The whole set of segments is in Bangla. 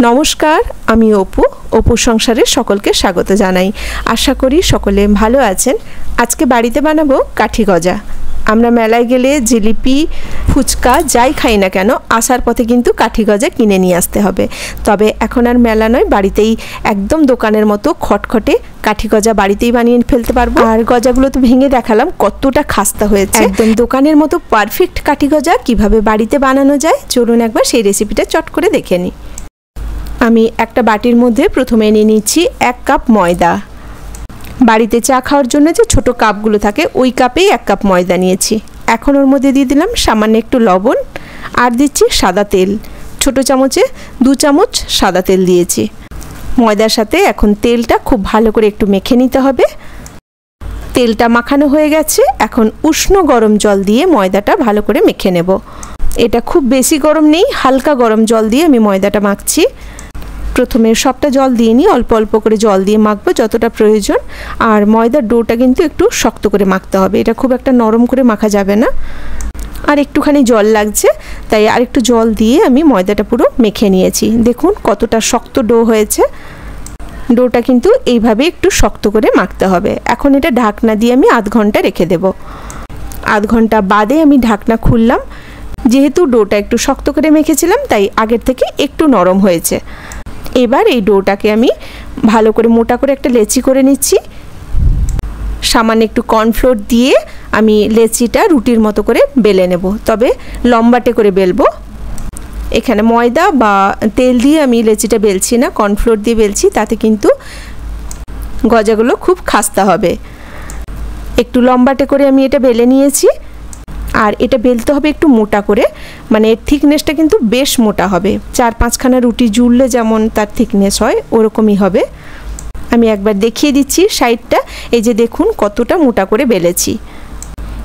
नमस्कार आमी अपू संसारे सकलके स्वागत जानाई। आशा करी सकले भालो आछेन। आजके बाड़ीते बानाबो काठी गजा। आमरा मेलाय गेले जिलिपि फुचका जाई खाई ना केन आसार पथे किन्तु काठी गजा किने निये आसते हबे। तबे एखन आर मेला नय, बाड़ीतेई एकदम दोकानेर मतो खटखटे काठी गजा बाड़ीतेई बानिये फेलते पारबो। आर गजागुलो तो भेंगे देखालाम कतटा खास्ता हयेछे। एकदम दोकानेर मतो पारफेक्ट काठी गजा किभाबे बाड़ीते बानानो जाय चलुन एकबार सेई रेसिपिटा चट करे देखे निই। आमी एकटा बाटिर मध्य प्रथमे निये निচ্ছি 1 কাপ ময়দা। বাড়িতে চা খাওয়ার জন্য যে ছোট কাপগুলো থাকে ওই কাপেই 1 কাপ ময়দা নিয়েছি। এখন ওর মধ্যে দিয়ে দিলাম সামান্য একটু লবণ আর দিচ্ছি সাদা তেল। ছোট চামচে 2 চামচ সাদা তেল দিয়েছি। ময়দার সাথে এখন তেলটা খুব ভালো করে একটু মেখে নিতে হবে। তেলটা মাখানো হয়ে গেছে। এখন উষ্ণ গরম জল দিয়ে ময়দাটা ভালো করে মেখে নেব। এটা খুব বেশি গরম নেই, হালকা গরম জল দিয়ে আমি ময়দাটা মাখছি। प्रथमे सबटा जल दिए नी, अल्प अल्प करे जल दिए माखबो जतटा प्रयोजन। और मयदार डोटा किन्तु एकटू शक्त करे माखते हबे, एटा खूब एकटा नरम करे माखा जाबे ना। और एकटूखानी जल लागছে তাই আরেকটু জল দিয়ে আমি ময়দাটা পুরো মেখে নিয়েছি। দেখুন কতটা শক্ত ডো হয়েছে। ডোটা কিন্তু এইভাবে একটু শক্ত করে মাখতে হবে। এখন এটা ঢাকনা দিয়ে আমি আধ ঘন্টা রেখে দেব। আধ ঘন্টা বাদে আমি ঢাকনা খুললাম। যেহেতু ডোটা একটু শক্ত করে মেখেছিলাম তাই আগের থেকে একটু নরম হয়েছে। এবার এই ডোটাকে আমি ভালো করে মোটা করে একটা লেচি করে নিচ্ছি। সামান্য একটু কর্নফ্লোর দিয়ে আমি লেচিটা রুটির মতো করে বেলে নেব, তবে লম্বাটে করে বেলবো। এখানে ময়দা বা তেল দিয়ে আমি লেচিটা বেলছি না, কর্নফ্লোর দিয়ে বেলছি, তাতে কিন্তু গজাগুলো খুব খাস্তা হবে। একটু লম্বাটে করে আমি এটা বেলে নিয়েছি। আর এটা বেলতে হবে একটু মোটা করে, মানে এর থিকনেসটা কিন্তু বেশ মোটা হবে। 4-5খানা রুটি জুড়লে যেমন তার থিকনেস হয় ওরকমই হবে। আমি একবার দেখিয়ে দিচ্ছি সাইডটা। এই যে দেখুন কতটা মোটা করে বেলেছি।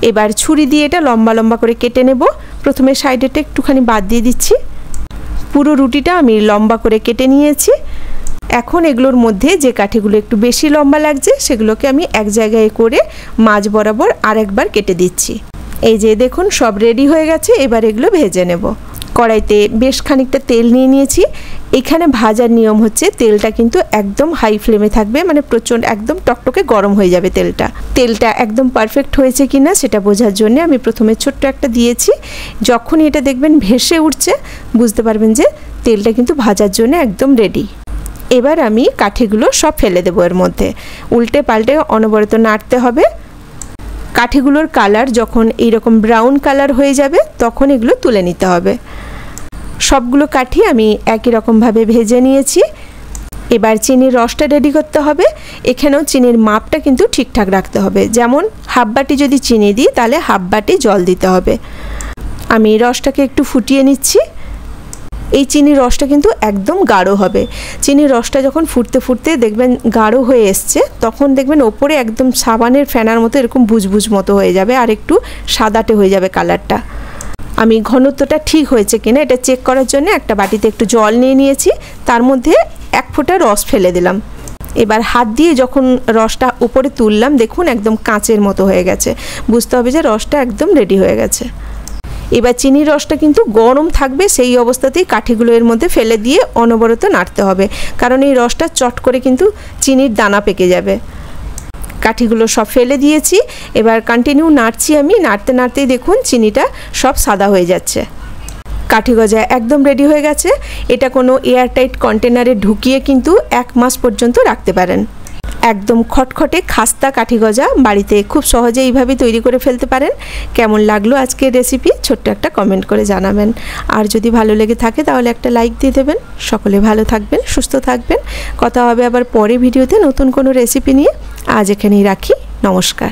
এবার ছুরি দিয়ে এটা লম্বা লম্বা করে কেটে নেব। প্রথমে সাইডেটা একটুখানি বাদ দিয়ে দিচ্ছি। পুরো রুটিটা আমি লম্বা করে কেটে নিয়েছি। এখন এগুলোর মধ্যে যে কাঠিগুলো একটু বেশি লম্বা লাগছে সেগুলোকে আমি এক জায়গায় করে মাঝ বরাবর আরেকবার কেটে দিচ্ছি। এই যে দেখুন সব রেডি হয়ে গেছে। এবার এগুলো ভেজে নেব। কড়াইতে বেশ খানিকটা তেল নিয়ে নিয়েছি। এখানে ভাজার নিয়ম হচ্ছে তেলটা কিন্তু একদম হাই ফ্লেমে থাকবে, মানে প্রচণ্ড একদম টকটকে গরম হয়ে যাবে তেলটা। তেলটা একদম পারফেক্ট হয়েছে কিনা সেটা বোঝার জন্য আমি প্রথমে ছোট্ট একটা দিয়েছি। যখন এটা দেখবেন ভেসে উঠছে বুঝতে পারবেন যে তেলটা কিন্তু ভাজার জন্য একদম রেডি। এবার আমি কাঠিগুলো সব ফেলে দেবো এর মধ্যে। উল্টে পাল্টে অনবরত নাড়তে হবে। কাঠিগুলোর কালার যখন এইরকম ব্রাউন কালার হয়ে যাবে তখন এগুলো তুলে নিতে হবে। সবগুলো কাঠি আমি একই রকমভাবে ভেজে নিয়েছি। এবার চিনির রসটা রেডি করতে হবে। এখানেও চিনির মাপটা কিন্তু ঠিকঠাক রাখতে হবে। যেমন হাফ বাটি যদি চিনি দিই তাহলে হাফ বাটি জল দিতে হবে। আমি রসটাকে একটু ফুটিয়ে নিচ্ছি। এই চিনির রসটা কিন্তু একদম গাঢ় হবে। চিনির রসটা যখন ফুটতে ফুটতে দেখবেন গাঢ় হয়ে এসছে তখন দেখবেন ওপরে একদম সাবানের ফেনার মতো এরকম বুজবুজ মতো হয়ে যাবে আর একটু সাদাটে হয়ে যাবে কালারটা। আমি ঘনত্বটা ঠিক হয়েছে কিনা এটা চেক করার জন্য একটা বাটিতে একটু জল নিয়ে নিয়েছি। তার মধ্যে 1 ফোঁটা রস ফেলে দিলাম। এবার হাত দিয়ে যখন রসটা উপরে তুললাম দেখুন একদম কাঁচের মতো হয়ে গেছে। বুঝতে হবে যে রসটা একদম রেডি হয়ে গেছে। এবার চিনির রসটা কিন্তু গরম থাকবে, সেই অবস্থাতেই কাঠিগুলো এর মধ্যে ফেলে দিয়ে অনবরত নাড়তে হবে, কারণ এই রসটা চট করে কিন্তু চিনির দানা পেকে যাবে। কাঠিগুলো সব ফেলে দিয়েছি। এবার কন্টিনিউ নাড়ছি আমি। নাড়তে নাড়তেই দেখুন চিনিটা সব সাদা হয়ে যাচ্ছে। কাঠি গজা একদম রেডি হয়ে গেছে। এটা কোনো এয়ারটাইট কন্টেনারে ঢুকিয়ে কিন্তু 1 মাস পর্যন্ত রাখতে পারেন। একদম খটখটে খাস্তা কাঠি গজা বাড়িতে খুব সহজে এইভাবে তৈরি করে ফেলতে পারেন। কেমন লাগলো আজকের রেসিপি ছোট্ট একটা কমেন্ট করে জানাবেন। আর যদি ভালো লেগে থাকে তাহলে একটা লাইক দিয়ে দেবেন। সকলে ভালো থাকবেন, সুস্থ থাকবেন। কথা হবে আবার পরে ভিডিওতে নতুন কোনো রেসিপি নিয়ে। আজ এখানেই রাখি। নমস্কার।